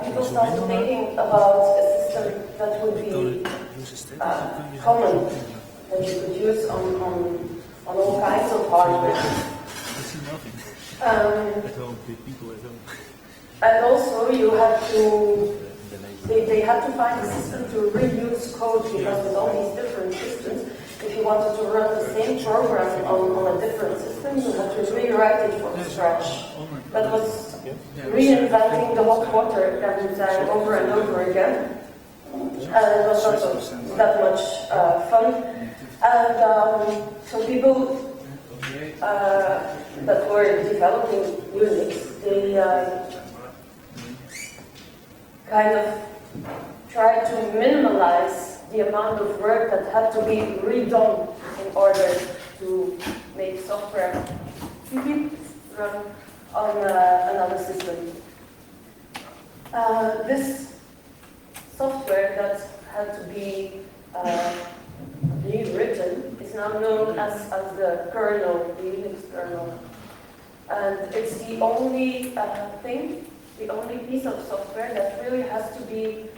people started thinking about a system that would be common, that you could use on all kinds of hardware. And also you had to, they had to find a system to reuse code, because with all these different systems, if you wanted to run the same program on a different system, you had to rewrite it from scratch. That was reinventing the hot water every time over and over again. And it was not that much fun. And so people that were developing Unix, they kind of tried to minimize the amount of work that had to be redone in order to make software run on another system. This software that had to be rewritten is now known as the kernel, the Unix kernel. And it's the only thing, the only piece of software that really has to be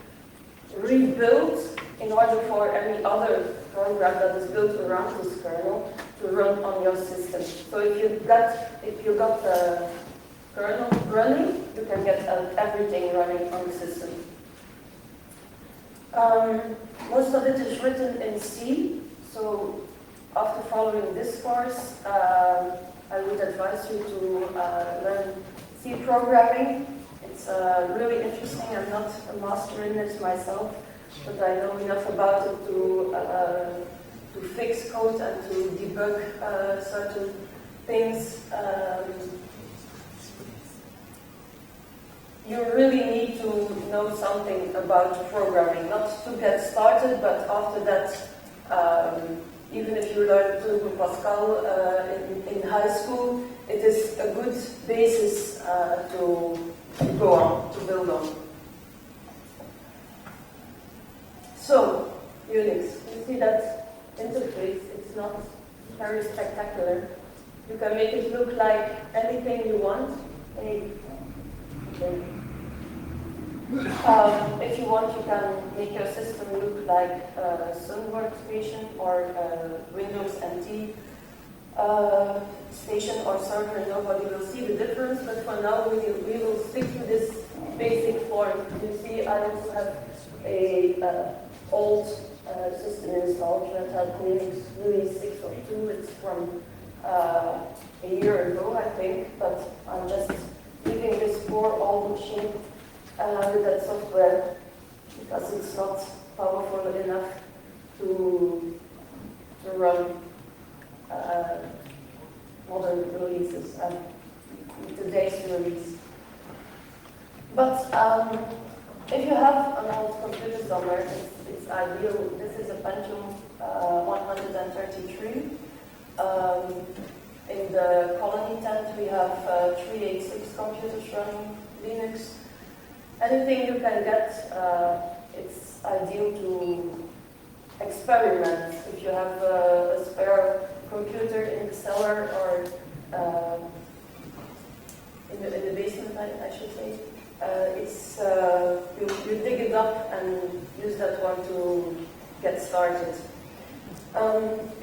rebuilt in order for any other program that is built around this kernel to run on your system. So if you got the kernel running, you can get everything running on the system. Most of it is written in C, so after following this course, I would advise you to learn C programming. It's really interesting. I'm not a master in it myself, but I know enough about it to fix code and to debug certain things. You really need to know something about programming, not to get started, but after that, even if you learn Turbo Pascal in high school, it is a good basis to go on, to build on. So, Unix, you see that interface, it's not very spectacular. You can make it look like anything you want. If you want, you can make your system look like a Sun workstation or a Windows NT station or server. Nobody will see the difference, but for now we will stick to this basic form. You see, I also have a old system installed, Red Hat Linux Release 6.2. It's from a year ago, I think, but I'm just leaving this poor old machine with that software because it's not powerful enough to run modern releases and today's release. But if you have an old computer somewhere, it's ideal. This is a Pentium 133. In the Colony tent, we have 386 computers running Linux. Anything you can get, it's ideal to experiment. If you have a spare computer in the cellar or in the basement, I should say, you dig it up and use that one to get started.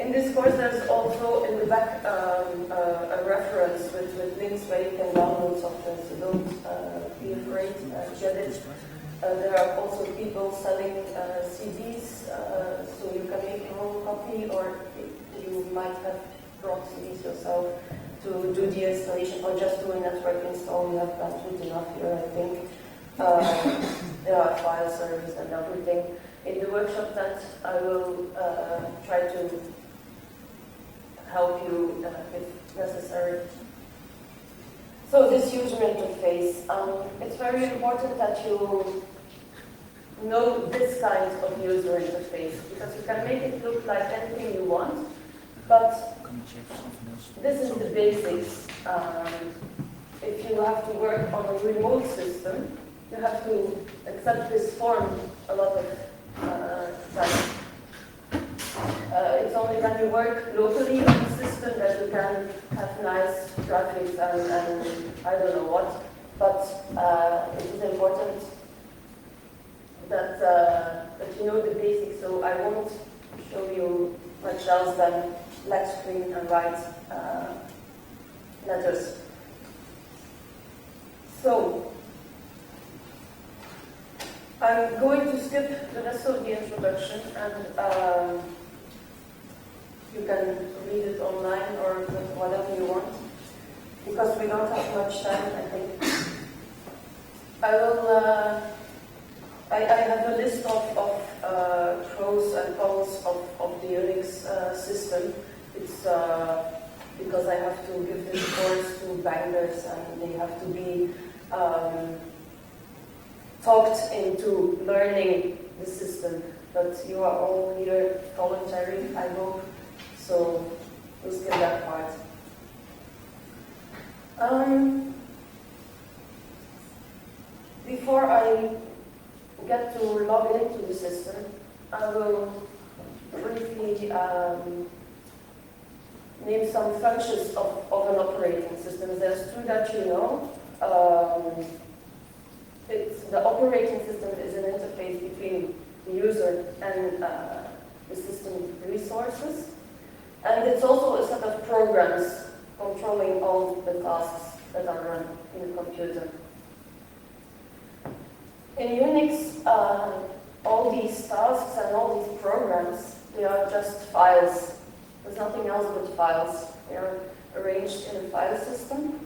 In this course, there's also in the back a reference with links where you can download software, so don't be afraid to get it. There are also people selling CDs, so you can make your own copy, or you might have brought CDs yourself to do the installation, or just do a network install. You have bandwidth enough here, I think. There are file servers and everything. In the workshop that I will try to help you if necessary. So this user interface, it's very important that you know this kind of user interface, because you can make it look like anything you want, but this is the basics. If you have to work on a remote system, you have to accept this form a lot of times. It's only when you work locally on the system that you can have nice graphics and I don't know what. but it is important that you know the basics, so I won't show you much else than left screen and right letters. So, I'm going to skip the rest of the introduction, and you can read it online or whatever you want, because we don't have much time, I think. I will. I have a list of pros and cons of the Unix system. It's because I have to give this course to bankers, and they have to be talked into learning the system. But you are all here voluntary, I hope, so we'll skip that part. Before I get to log into the system, I will briefly name some functions of an operating system. There's two that you know. The operating system is an interface between the user and the system resources. And it's also a set of programs controlling all the tasks that are run in the computer. In Unix, all these tasks and all these programs, they are just files. There's nothing else but files. They are arranged in a file system.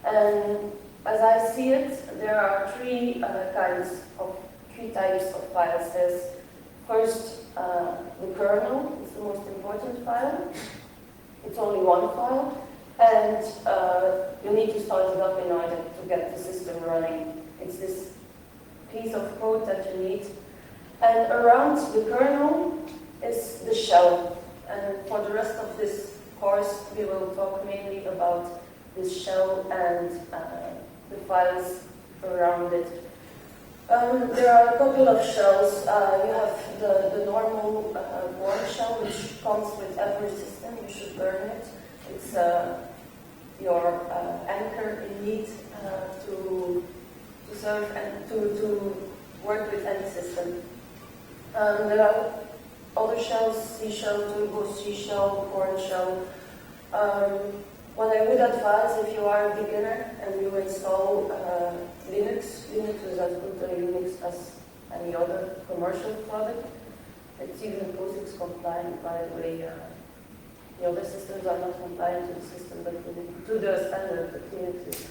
And as I see it, there are three types of files. There's first the kernel. It's the most important file. It's only one file, and you need to start it up in order to get the system running. It's this piece of code that you need. And around the kernel is the shell. And for the rest of this course, we will talk mainly about this shell and the files around it. There are a couple of shells. You have the normal Bourne shell, which comes with every system. You should learn it. It's your anchor you need to serve and to work with any system. There are other shells: C shell, Turbo C shell, Bourne shell. What I would advise, if you are a beginner and you install Linux is as good a Unix as any other commercial product. It's even POSIX compliant, by the way. The other systems are not compliant to the system, but to the standard that Linux is.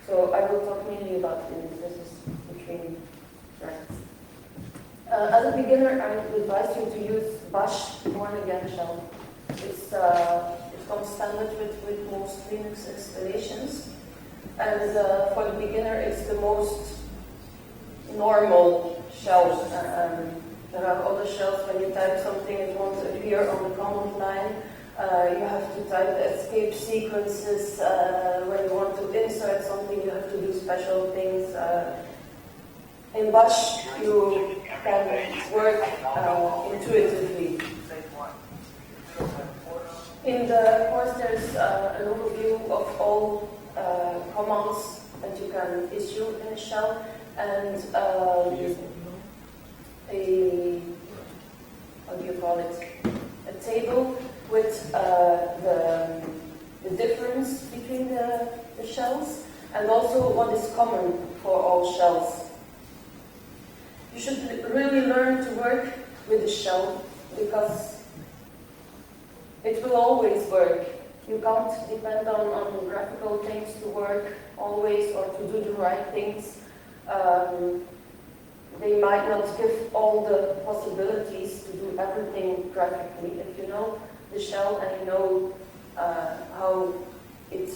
So I will talk mainly about Linux. This is between brackets. As a beginner, I would advise you to use Bash Bourne Again shell. It comes standard with most Linux installations. And for the beginner, it's the most normal shell. There are other shells. When you type something, it won't appear on the command line. You have to type escape sequences. When you want to insert something, you have to do special things. In Bash, you can work intuitively. In the course, there's an overview of all commands that you can issue in a shell, and a table with the difference between the shells, and also what is common for all shells. You should really learn to work with the shell, because it will always work. You can't depend on graphical things to work always, or to do the right things. They might not give all the possibilities to do everything graphically. If you know the shell and you know how it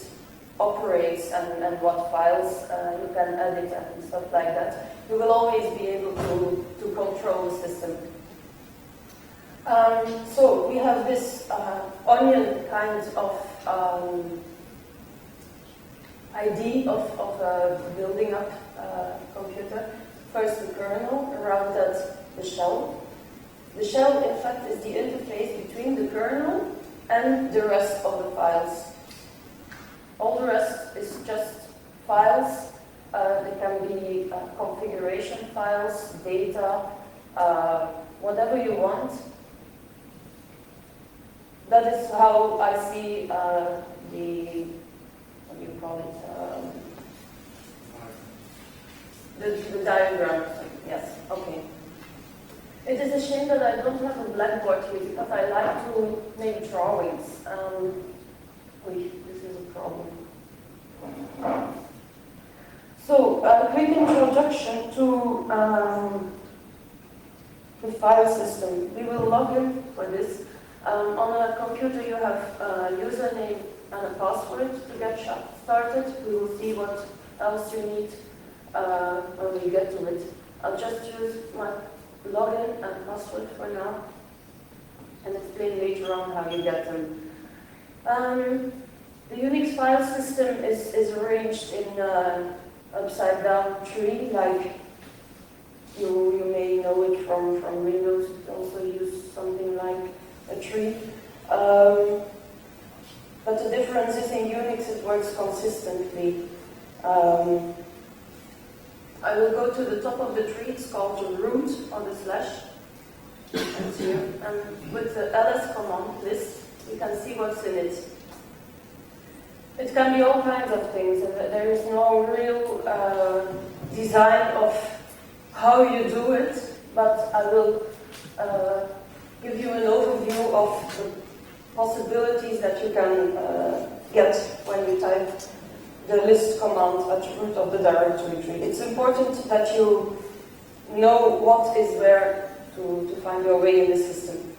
operates and what files you can edit and stuff like that, you will always be able to control the system. So we have this onion kind of idea of building up a computer. First the kernel, around that the shell. The shell, in fact, is the interface between the kernel and the rest of the files. All the rest is just files They can be configuration files, data, whatever you want. That is how I see the, what do you call it, the diagram. Yes, okay. It is a shame that I don't have a blackboard here because I like to make drawings. This is a problem. So, a quick introduction to the file system. We will log in for this. On a computer you have a username and a password to get started. We will see what else you need when we get to it. I'll just use my login and password for now and explain later on how you get them. The Unix file system is arranged in an upside down tree, like you may know it from Windows. You can also use something like a tree. But the difference is in Unix it works consistently. I will go to the top of the tree. It's called the root or the slash. It's here. And with the ls command list, you can see what's in it. It can be all kinds of things. There is no real design of how you do it, but I will give you an overview of the possibilities that you can get when you type the list command at the root of the directory tree. It's important that you know what is where to find your way in the system.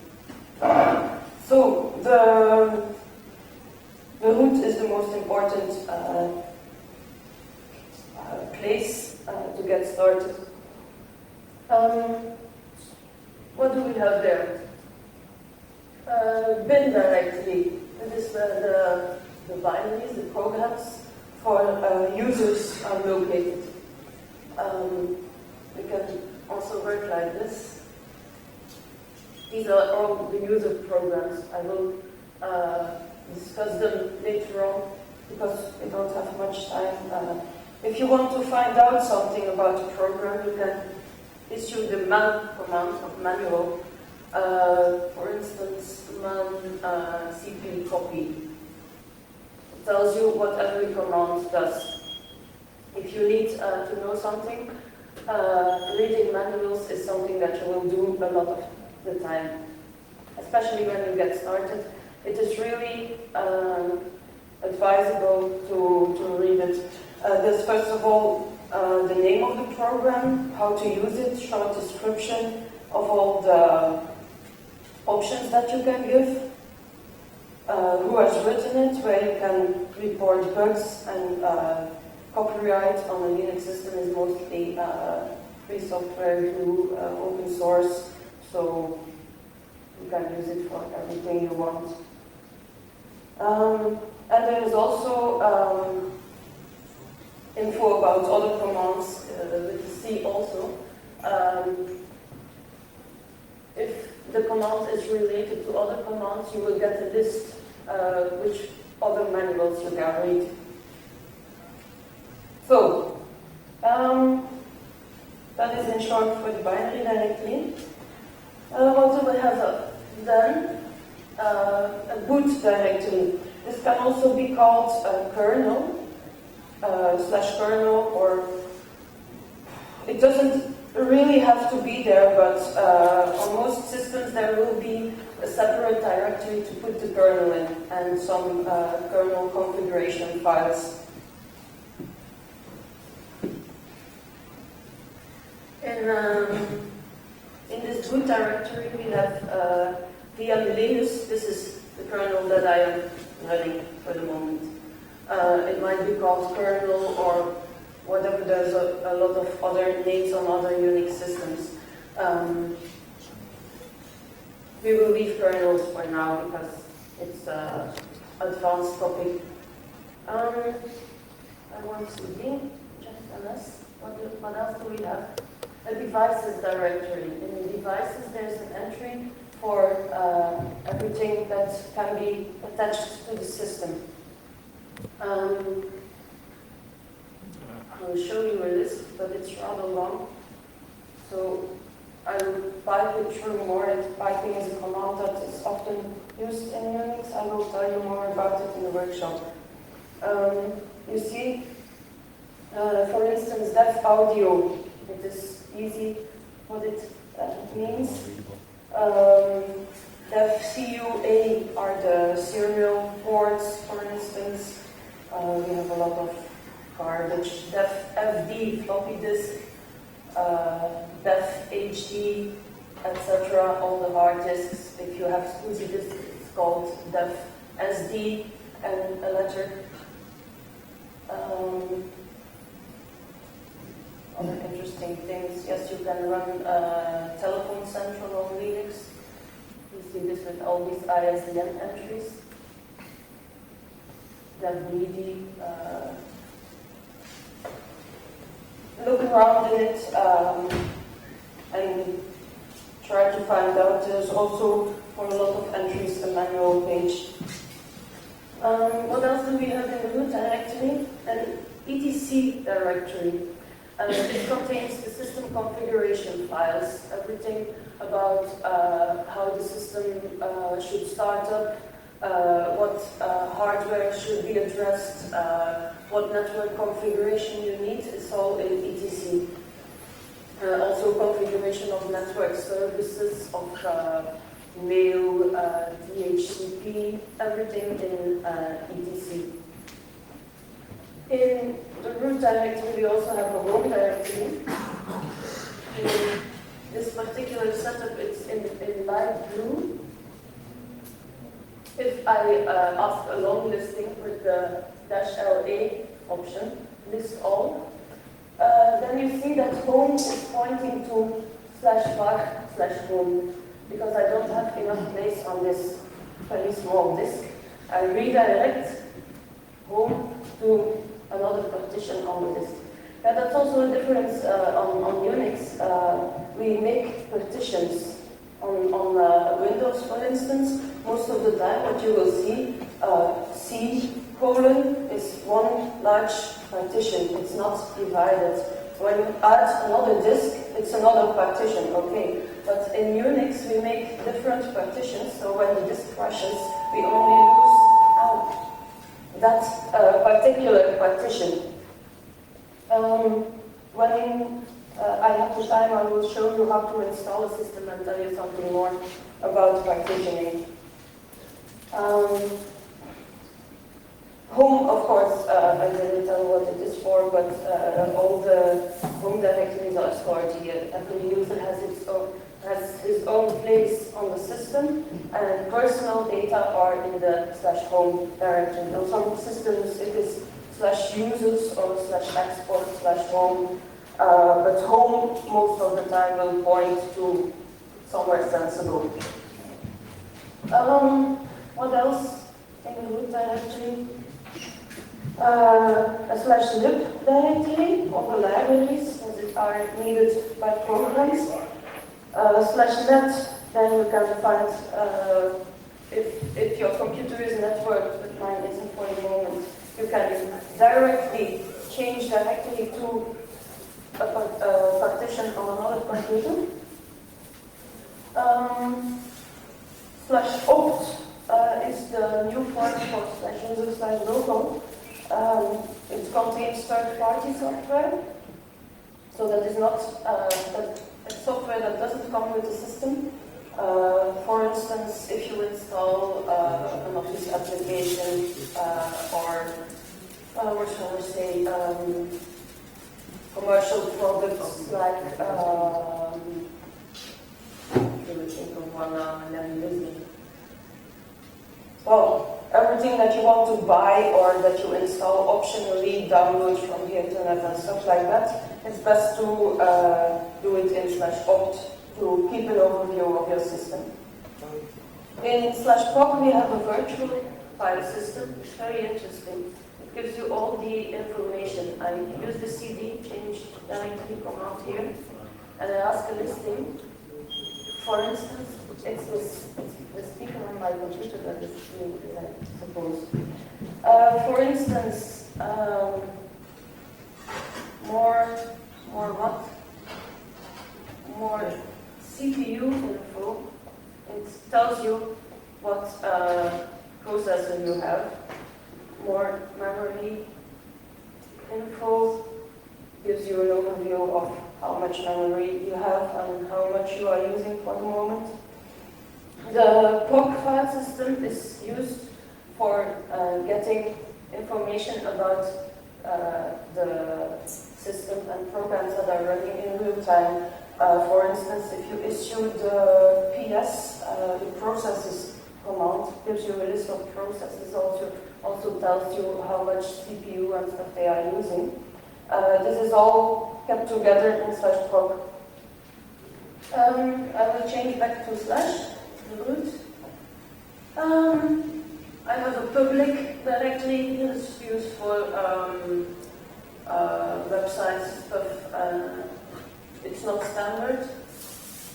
So the root is the most important place to get started. What do we have there? Bin directory. This is the binaries, the programs for users are located. We can also work like this. These are all the user programs. I will discuss them later on because we don't have much time. If you want to find out something about a program, you can issue the man command of manual. For instance, man cp copy. It tells you what every command does. If you need to know something, reading manuals is something that you will do a lot of the time, especially when you get started. It is really advisable to read it. There's first of all the name of the program, how to use it, short description of all the options that you can give, who has written it, where you can report bugs, and copyright on a Linux system is mostly free software through open source, so you can use it for everything you want. And there is also info about other commands with the C also. If the command is related to other commands, you will get a list which other manuals you can read. So, that is in short for the binary directory. What do we have then? A boot directory. This can also be called kernel, /kernel, or it doesn't really have to be there, but on most systems there will be a separate directory to put the kernel in and some kernel configuration files. In this boot directory we have VM Linux. This is the kernel that I am running for the moment. It might be called kernel or whatever. There's a lot of other names on other Unix systems. We will leave kernels for now because it's an advanced topic. I want to be just ls. What else do we have? A devices directory. In the devices there's an entry for everything that can be attached to the system. I will show you a list, but it's rather long. So I will pipe it through more. Piping is a command that is often used in Unix. I will tell you more about it in the workshop. You see, for instance, def audio. It is easy what it means. Def CUA are the serial ports, for instance. We have a lot of garbage. Def FD, floppy disk. Def HD, etc. All the hard disks. If you have SCSI disk, it's called Def SD and a letter. Other interesting things. Yes, you can run Telephone Central on Linux. You see this with all these ISDN entries. DevBD. Look around in it and try to find out. There's also, for a lot of entries, a manual page. What else do we have in the root directory? An etc directory. It contains the system configuration files, everything about how the system should start up, what hardware should be addressed, what network configuration you need. It's all in etc. Also configuration of network services, of mail, DHCP, everything in etc. In the root directory, we also have a home directory. In this particular setup, it's in light blue. If I ask a long listing with the -LA option, list all, then you see that home is pointing to /var/home, because I don't have enough place on this very small disk. I redirect home to another partition on the disk. Yeah, that's also a difference on Unix. We make partitions on Windows, for instance. Most of the time, what you will see, C: is one large partition. It's not divided. When you add another disk, it's another partition, okay. But in Unix, we make different partitions, so when the disk crashes, we only lose that particular partition. When I have the time, I will show you how to install a system and tell you something more about partitioning. Home, of course, I didn't tell what it is for, but all the home directories are stored here. Every user has his own place on the system, and personal data are in the /home directory. On some systems, it is /users or /export/home, but home most of the time will point to somewhere sensible. What else in the root directory? A /lib directory of the libraries as it are needed by programs. /net, then you can find if your computer is networked, but mine isn't for the moment, you can directly change directly to a partition on another computer. /opt is the new form for /user/local. It contains third-party software, so that is not software that doesn't come with the system. For instance, if you install an Office application or what shall I say, commercial products like think of one well, everything that you want to buy or that you install optionally, download from the internet and stuff like that, it's best to do it in /opt to keep an overview of your system. In /proc we have a virtual file system. It's very interesting. It gives you all the information. I use the CD, change directory command here, and I ask a listing. For instance, it's the speaker on my computer that is doing it, I suppose. For instance, more what? More CPU info. It tells you what processor you have. More memory info gives you an overview of how much memory you have and how much you are using for the moment. The POC file system is used for getting information about the system and programs that are running in real time. For instance, if you issue the PS, the processes command gives you a list of processes, also tells you how much CPU and stuff they are using. This is all kept together in /proc. I will change back to the root. I have a public directory. It's used for websites stuff. It's not standard,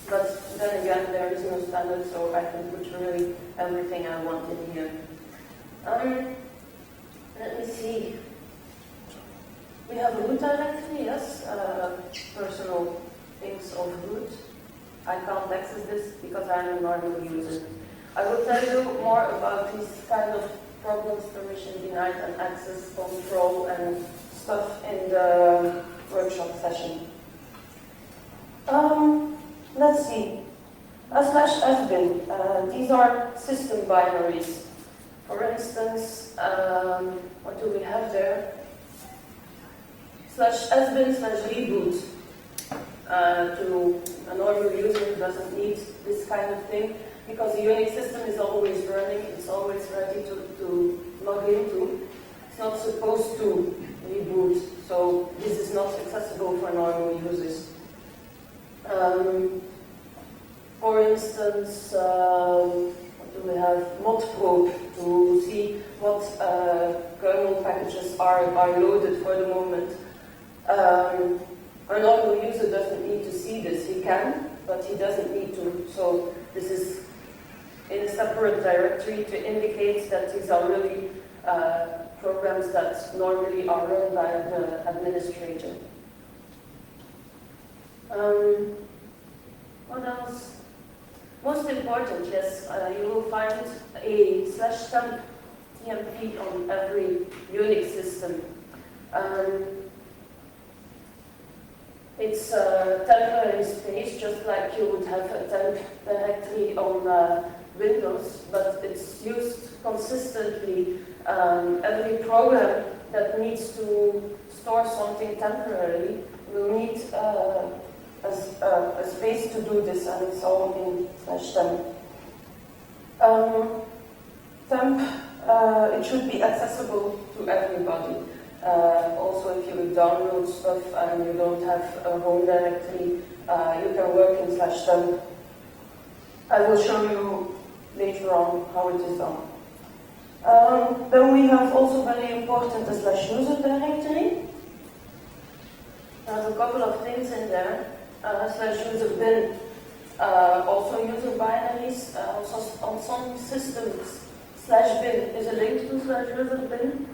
but then again, there is no standard, so I can put really everything I want in here. Let me see. We have a root directory, yes, personal things of root. I can't access this because I'm a normal user. I will tell you more about these kind of problems, permission denied and access control and stuff in the workshop session. Let's see. /sbin. These are system binaries. For instance, what do we have there? /sbin/reboot. To a normal user doesn't need this kind of thing because the Unix system is always running, it's always ready to log into. It's not supposed to reboot, so this is not accessible for normal users. For instance, what do we have? Modprobe to see what kernel packages are loaded for the moment. A normal user doesn't need to see this. He can, but he doesn't need to. So this is in a separate directory to indicate that these are really programs that normally are run by the administrator. What else? Most important, yes, you will find a /temp TMP on every Unix system. It's a temporary space, just like you would have a temp directory on Windows, but it's used consistently. Every program that needs to store something temporarily will need a space to do this, and it's all in /temp. Temp, it should be accessible to everybody. Also, if you would download stuff and you don't have a home directory, you can work in /temp. I will show you later on how it is done. Then we have also very important the /user directory. There's a couple of things in there. /user bin, also user binaries. On some systems, /bin is a link to /user bin.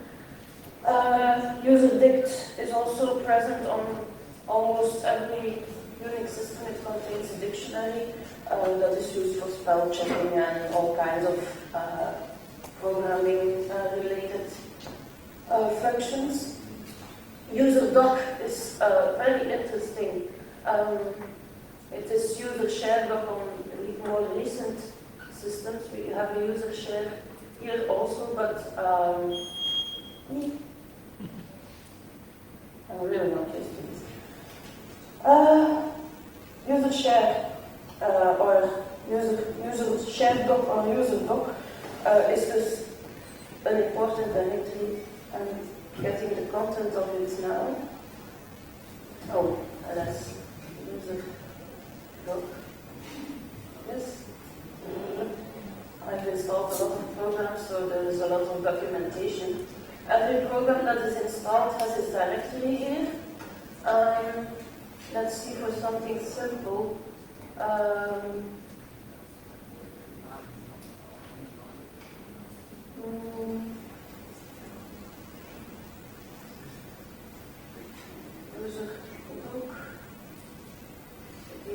Userdict is also present on almost every Unix system. It contains a dictionary that is used for spell checking and all kinds of programming related functions. Userdoc is very interesting. It is user shared doc on more recent systems. We have a user share here also, but I'm really not used to this. User share or user share doc or user doc is just an important directory, and getting the content of it now. Oh, that's user doc. Yes. I've installed a lot of programs, so there is a lot of documentation. Every program that is installed has its directory here. Let's see for something simple.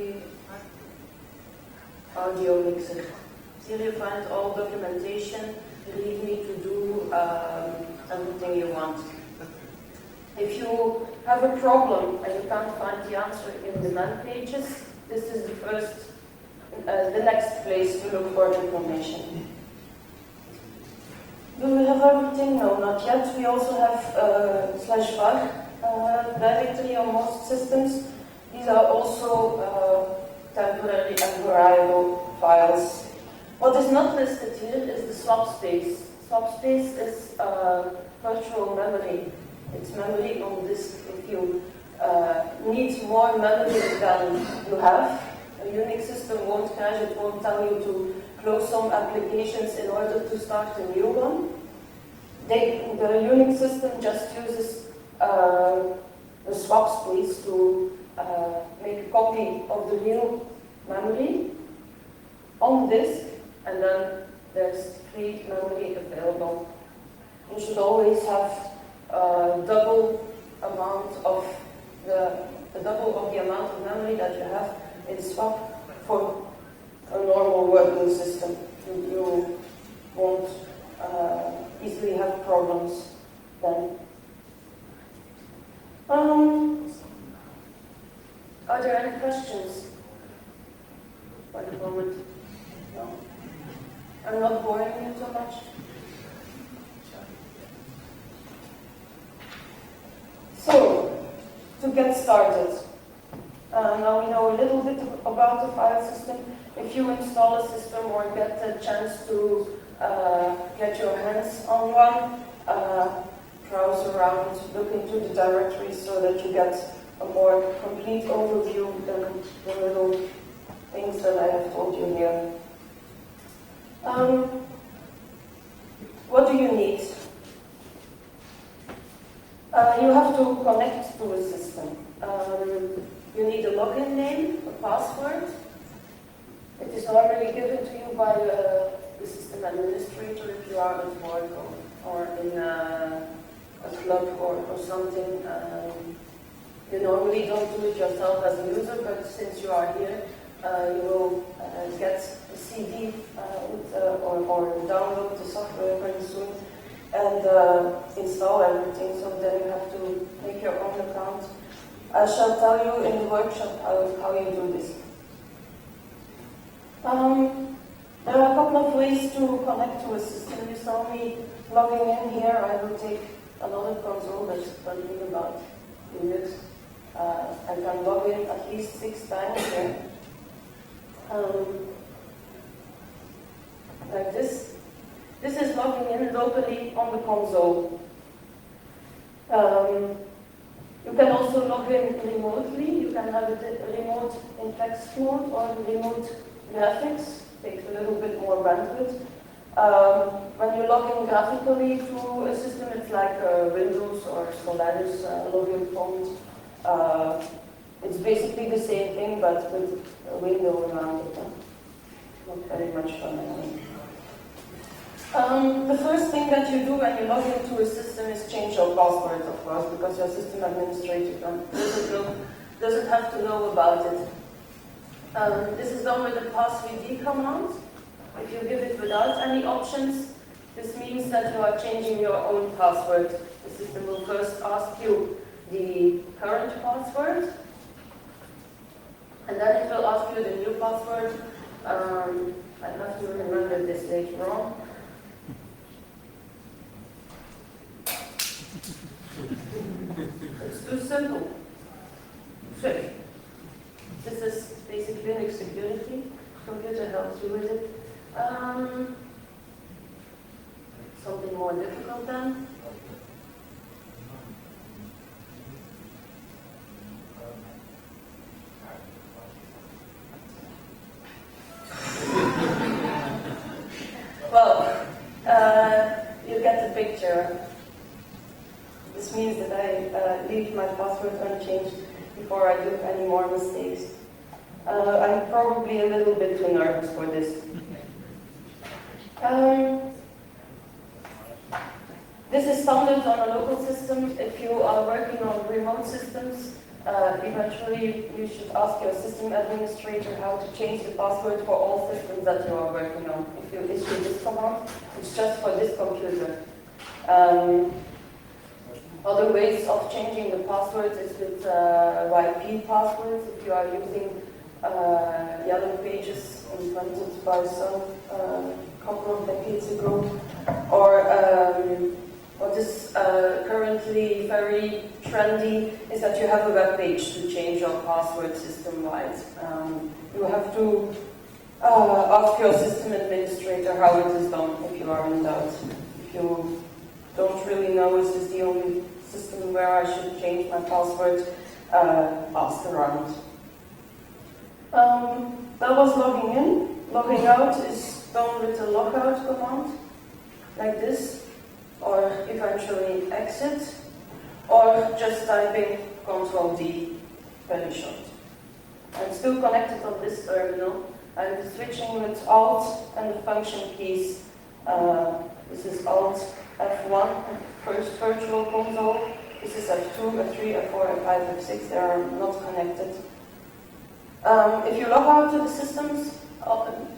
the audio mixer. Here you find all documentation. You need me to do everything you want. If you have a problem and you can't find the answer in the man pages, this is the next place to look for information. Do we have everything? No, not yet. We also have /var directory on most systems. These are also temporary and variable files. What is not listed here is the swap space. Swap space is virtual memory. It's memory on disk. If you need more memory than you have, a Unix system won't crash. It won't tell you to close some applications in order to start a new one. The Unix system just uses the swap space to make a copy of the real memory on disk, and then there's free memory available. You should always have double amount of the double of the amount of memory that you have in swap for a normal working system. You won't easily have problems then. Are there any questions for the moment? No? I'm not boring you so much. So, to get started, now we know a little bit about the file system. If you install a system or get a chance to get your hands on one, browse around, look into the directory so that you get a more complete overview than the little things that I have told you here. What do you need? You have to connect to a system. You need a login name, a password. It is normally given to you by the system administrator if you are at work or in a club or something. You normally don't do it yourself as a user, but since you are here, you will get a CD or download the software very soon and install everything. So then you have to make your own account. I shall tell you in the workshop how you do this. There are a couple of ways to connect to a system. You saw me logging in here. I will take another console that's talking about Linux. I can log in at least 6 times here. Like this. This is logging in locally on the console. You can also log in remotely. You can have it remote in text mode or remote graphics. Takes a little bit more bandwidth. When you log in graphically to a system, it's like Windows or Solaris login font. It's basically the same thing, but with a window around it. Not very much fun anyway. The first thing that you do when you log into a system is change your password, of course, because your system administrator doesn't have to know about it. This is done with the passwd command. If you give it without any options, this means that you are changing your own password. The system will first ask you the current password, and then it will ask you the new password. I have to remember this later on. It's too simple. Trick. This is basic Linux security. Computer helps you with it. Something more difficult then. Well, you get the picture. This means that I leave my password unchanged before I do any more mistakes. I'm probably a little bit too nervous for this. This is standard on a local system. If you are working on remote systems, Eventually, you should ask your system administrator how to change the password for all systems that you are working on. If you issue this command, it's just for this computer. Other ways of changing the passwords is with YP passwords. If you are using Yellow Pages invented by some couple of decades ago, or what is currently very trendy is that you have a web page to change your password system-wide. You have to ask your system administrator how it is done if you are in doubt. If you don't really know, is this the only system where I should change my password, ask around. That was logging in. Logging out is done with the logout command, like this, or eventually exit, or just typing Ctrl-D, very short. I'm still connected on this terminal. I'm switching with Alt and the function keys. This is Alt F1, first virtual console. This is F2, F3, F4, F5, F6. They are not connected. If you log out to the systems,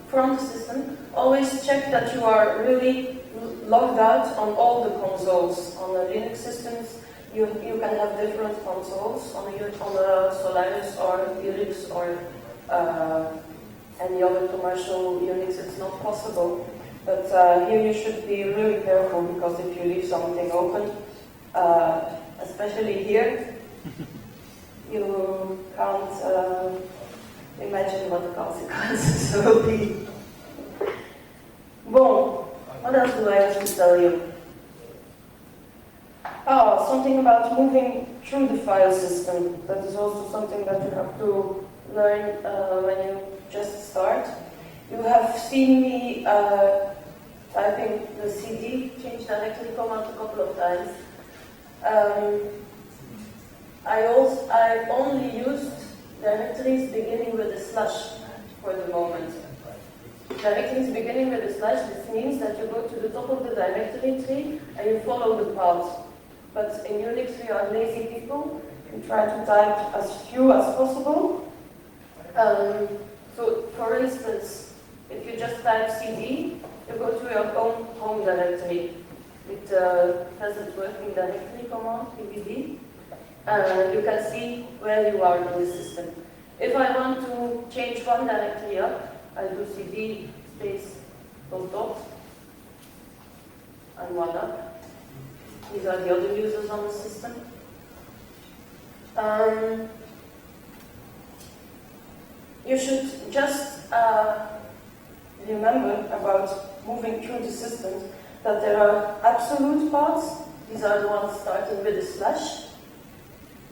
from the system, always check that you are really logged out on all the consoles. On the Linux systems, you can have different consoles. On a Solaris or Unix or any other commercial Unix, it's not possible. But here you should be really careful, because if you leave something open, especially here, you can't imagine what the consequences will be. Bon, what else do I have to tell you? Something about moving through the file system. That is also something that you have to learn when you just start. You have seen me typing the CD change directory command a couple of times. I've only used directories beginning with a slash for the moment. Directories beginning with a slash, this means that you go to the top of the directory tree and you follow the path. But in Unix we are lazy people. We try to type as few as possible. So for instance, if you just type CD, you go to your own home directory with the present working directory command, pvd. You can see where you are in the system. If I want to change one directory up, I do cd space dot and one up. These are the other users on the system. You should just remember about moving through the systems that there are absolute paths. These are the ones starting with a slash.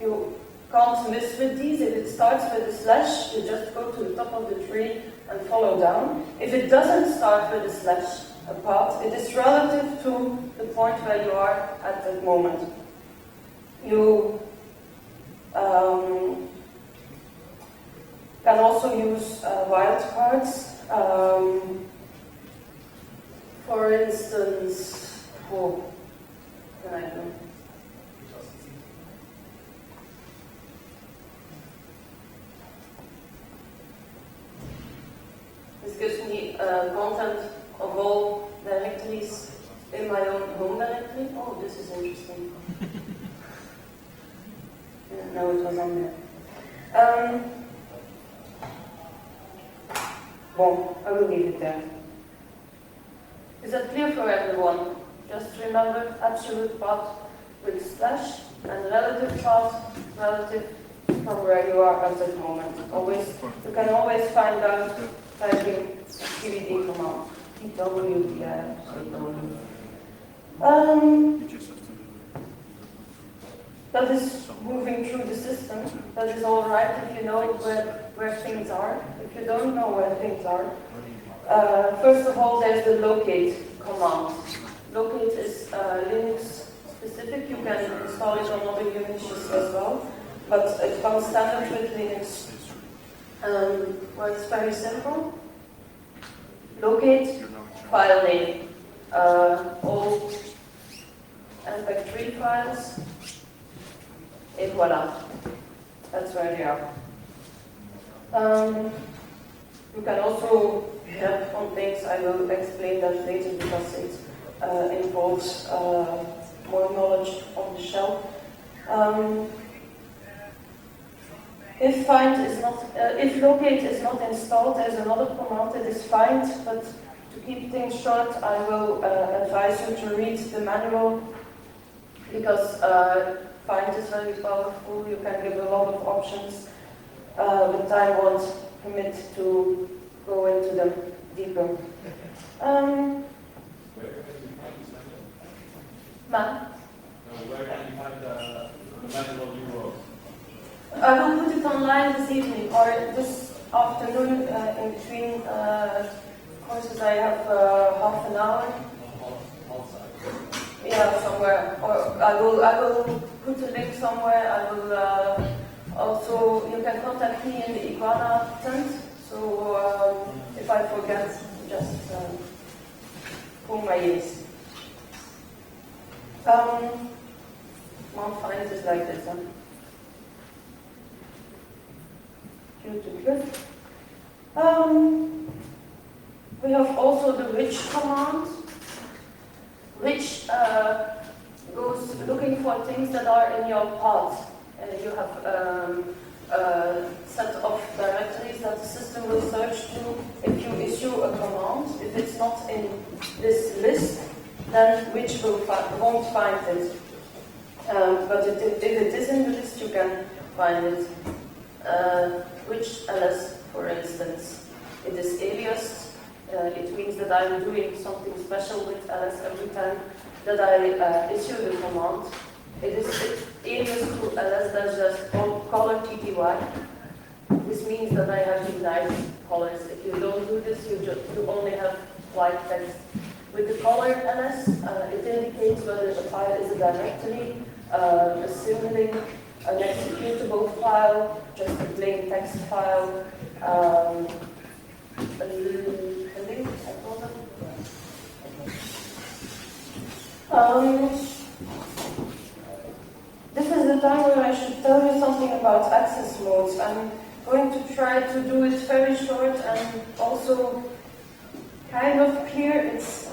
You can't miss with these. If it starts with a slash, you just go to the top of the tree and follow down. If it doesn't start with a slash, a path, it is relative to the point where you are at that moment. You can also use wildcards. For instance, what can I do? This gives me content of all directories in my own home directory. Oh, this is interesting. No, it was on there. Bon, I will leave it there. Is that clear for everyone? Just remember absolute path with slash and relative path relative from where you are at that moment. You can always find out typing pvd command. That is moving through the system. That is all right if you know where things are. If you don't know where things are, first of all, there's the locate command. Locate is Linux specific. You can install it on other Unixes as well, but it comes standard with Linux. Works very simple. Locate file name. All MP3 files. Et voilà. that's where they are. You can also help on things. I will explain that later because it involves more knowledge of the shell. If find is not, if locate is not installed, there's another command that is find. But to keep things short, I will advise you to read the manual because find is very powerful. You can give a lot of options, but time won't permit to go into them deeper. Where can you find the manual you wrote? I will put it online this evening or this afternoon in between courses. I have half an hour. Yeah, somewhere. Or I will put a link somewhere. I will also, you can contact me in the Iguana tent. So if I forget, just pull my ears. Mount Find is like this. We have also the which command, which goes looking for things that are in your path. You have a set of directories that the system will search to if you issue a command. If it's not in this list, then which won't find it. But if it is in the list, you can find it. Which ls, for instance, it is aliased. It means that I'm doing something special with ls every time that I issue the command. It is aliased to ls-color tty. This means that I have denied colors. If you don't do this, you only have white text. With the color ls, it indicates whether the file is a directory, a symlink, an executable file, just a plain text file, a link, I call them. This is the time where I should tell you something about access modes. I'm going to try to do it very short and also kind of clear. It's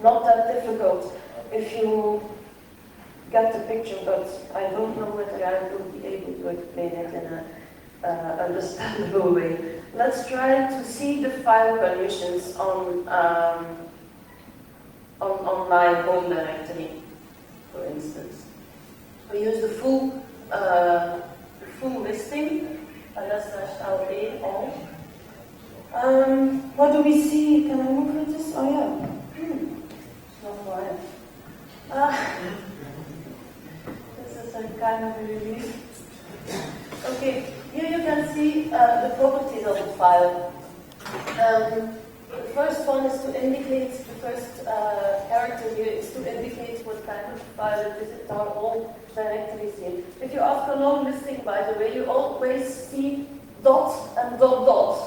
not that difficult if you get the picture, but I don't know whether I will be able to explain it in an understandable way. Let's try to see the file permissions on my home directory, for instance. We use the full listing, ls-la all. What do we see? Can I move with this? Oh yeah. It's not quiet. This is a kind of a relief. Okay, here you can see the properties of the file. The first one is to indicate, the first character here is to indicate what kind of file it is. It are all directories here. If you ask a long listing, by the way, you always see dot and dot dot.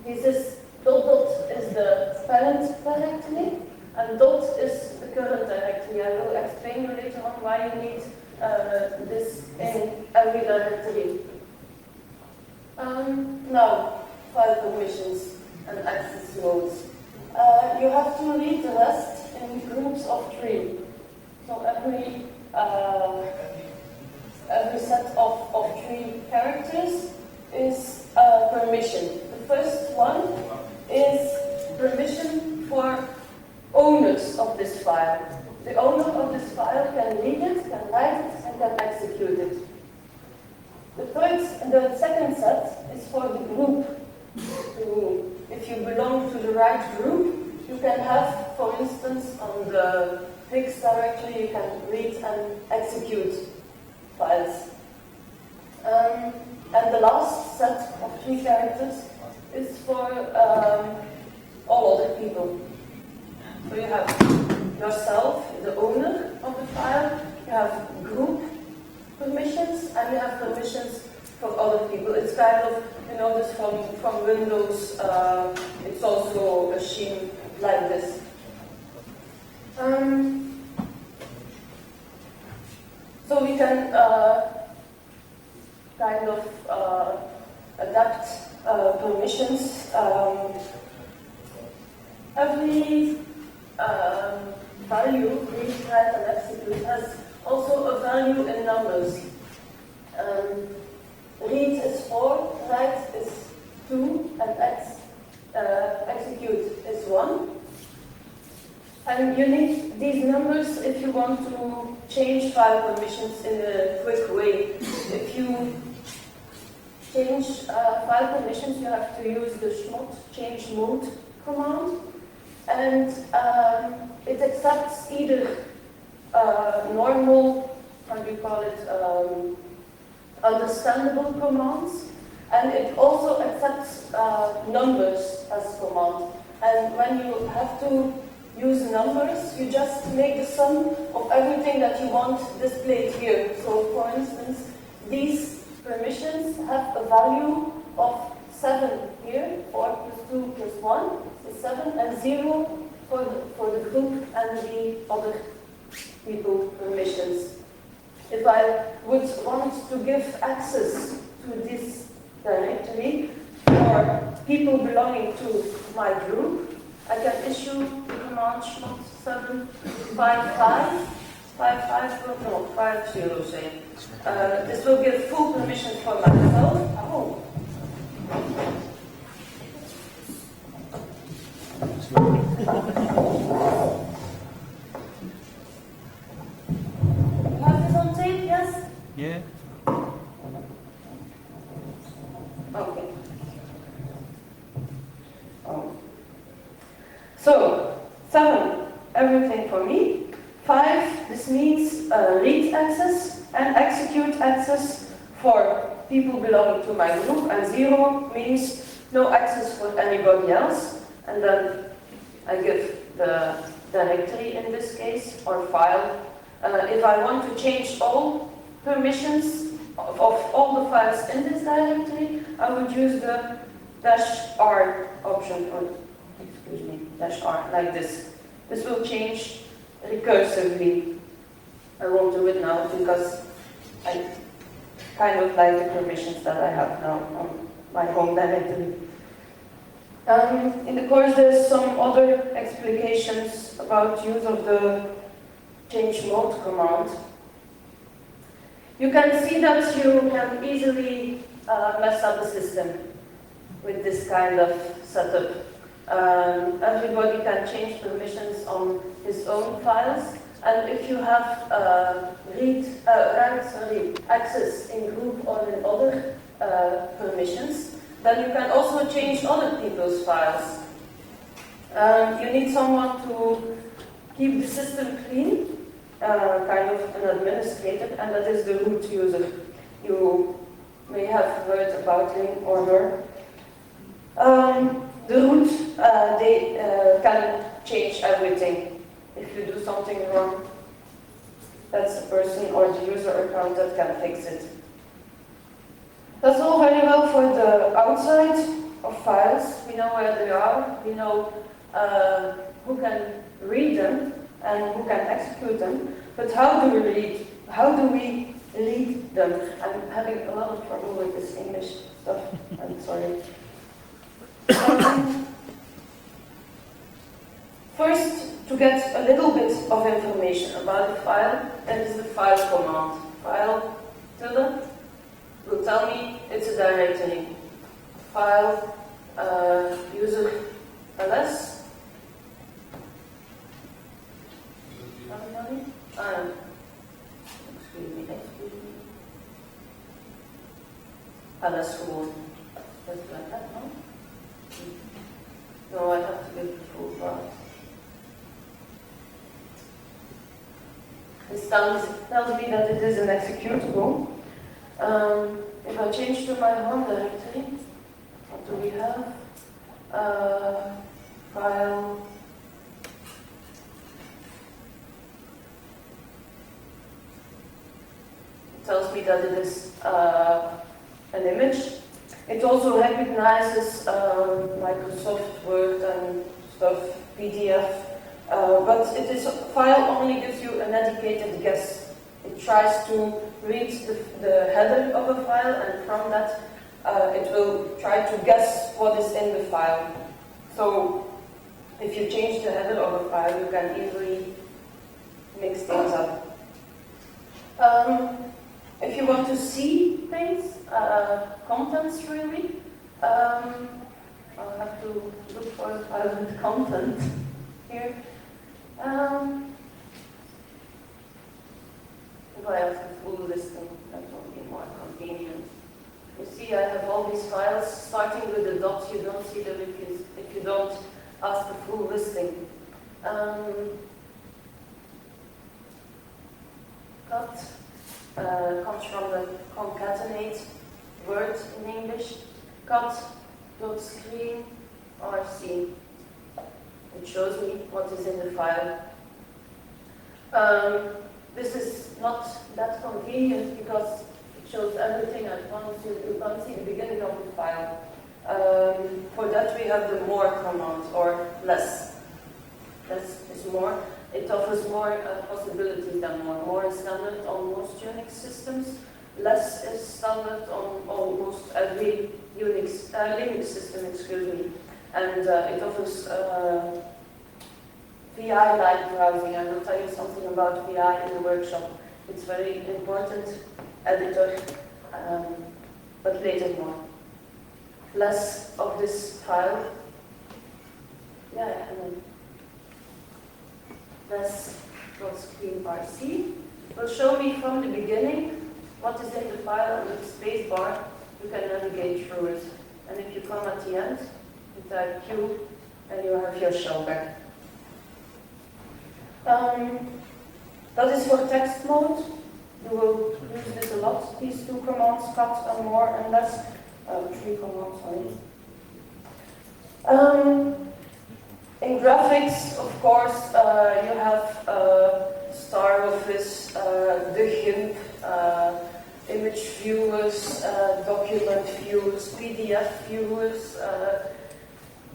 This is dot dot is the parent directory, and dot is the current directory. I will explain you later on why you need this in every directory. Now, file permissions and access modes. You have to read the rest in groups of 3. So every set of 3 characters is a permission. The first one is permission for owners of this file. The owner of this file can read it, can write it, and can execute it. The second set is for the group. If you belong to the right group, you can have, for instance, on the fixed directory, you can read and execute files. And the last set of 3 characters is for all other people. So you have yourself, the owner of the file, you have group permissions, and you have permissions for other people. It's kind of, you know, this from Windows, it's also a scheme like this. So we can kind of adapt permissions. Every value, read, write, and execute, has also a value in numbers. Read is 4, write is 2, and execute is 1. And you need these numbers if you want to change file permissions in a quick way. If you change file permissions, you have to use the chmod change mode command. And it accepts either normal, how do you call it, understandable commands, and it also accepts numbers as command. And when you have to use numbers, you just make the sum of everything that you want displayed here. So for instance, these permissions have a value of 7 here, 4 plus 2 plus 1 is 7, and 0 for the group and the other people permissions. If I would want to give access to this directory for people belonging to my group, I can issue the command chmod 755 50 say. This will give full permission for myself. Oh. You have this on tape, yes? Yeah. Okay. So, 7, everything for me. 5, this means read access and execute access for people belonging to my group, and 0 means no access for anybody else. And then I give the directory in this case, or file. If I want to change all permissions of all the files in this directory, I would use the -R option, or excuse me, -R, like this. This will change recursively. I won't do it now because I kind of like the permissions that I have now on my home directory. In the course there's some other explications about use of the change mode command. You can see that you can easily mess up the system with this kind of setup. Everybody can change permissions on his own files, and if you have access in group or in other permissions, then you can also change other people's files. You need someone to keep the system clean, kind of an administrator, and that is the root user. You may have heard about him or her. The root, they can change everything. If you do something wrong, that's the person or the user account that can fix it. That's all very well for the outside of files. We know where they are. We know who can read them and who can execute them. But how do we read? How do we read them? I'm having a lot of trouble with this English stuff. I'm sorry. First, to get a little bit of information about the file, that is the file command. File tilde will tell me it's a directory. File user ls. Excuse me. Ls gewoon. Just like that, no? No, I have to give the full path. This tells me that it is an executable. If I change to my home directory, what do we have? File. It tells me that it is an image. It also recognizes Microsoft Word and stuff, PDF, but file only gives you an educated guess It tries to read the header of a file, and from that it will try to guess what is in the file. So if you change the header of a file, you can easily mix things up. If you want to see things, contents really, I'll have to look for a file with content here. If I have the full listing, that will be more convenient. You see, I have all these files starting with the dots. You don't see them if you don't ask the full listing. Cut comes from the concatenate word in English. Cut.screen rc. It shows me what is in the file. This is not that convenient because it shows everything at once. You can't see the beginning of the file. For that we have the more command, or less. Less is more. It offers more possibilities than more. More is standard on most Unix systems. Less is standard on almost every Linux system, excuse me. And it offers VI-like browsing. I will tell you something about VI in the workshop. It's very important editor, but later more. Less of this file. Less.screen.rc will show me from the beginning what is in the file, and with the space bar you can navigate through it. And if you come at the end, you type Q and you have your shell back. That is for text mode. You will use this a lot, these two commands, cut and more and less. Three commands, sorry. In graphics, of course, you have Star Office, the GIMP, image viewers, document viewers, PDF viewers,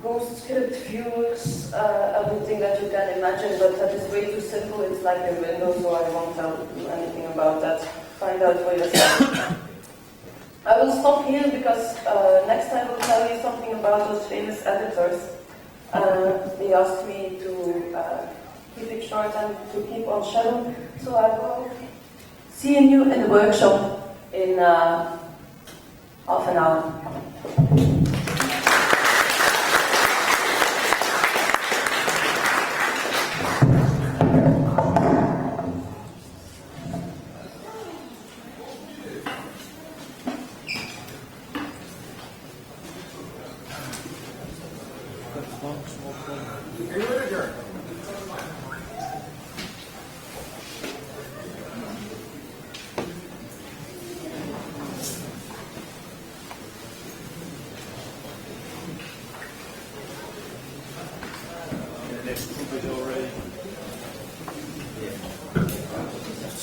Ghost script viewers, everything that you can imagine, but that is way too simple. It's like a window, so I won't tell you anything about that. Find out for yourself. I will stop here because next I will tell you something about those famous editors. They asked me to keep it short and to keep on schedule, so I will see you in the workshop in half an hour.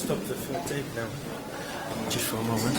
Stop the full tape now, just for a moment.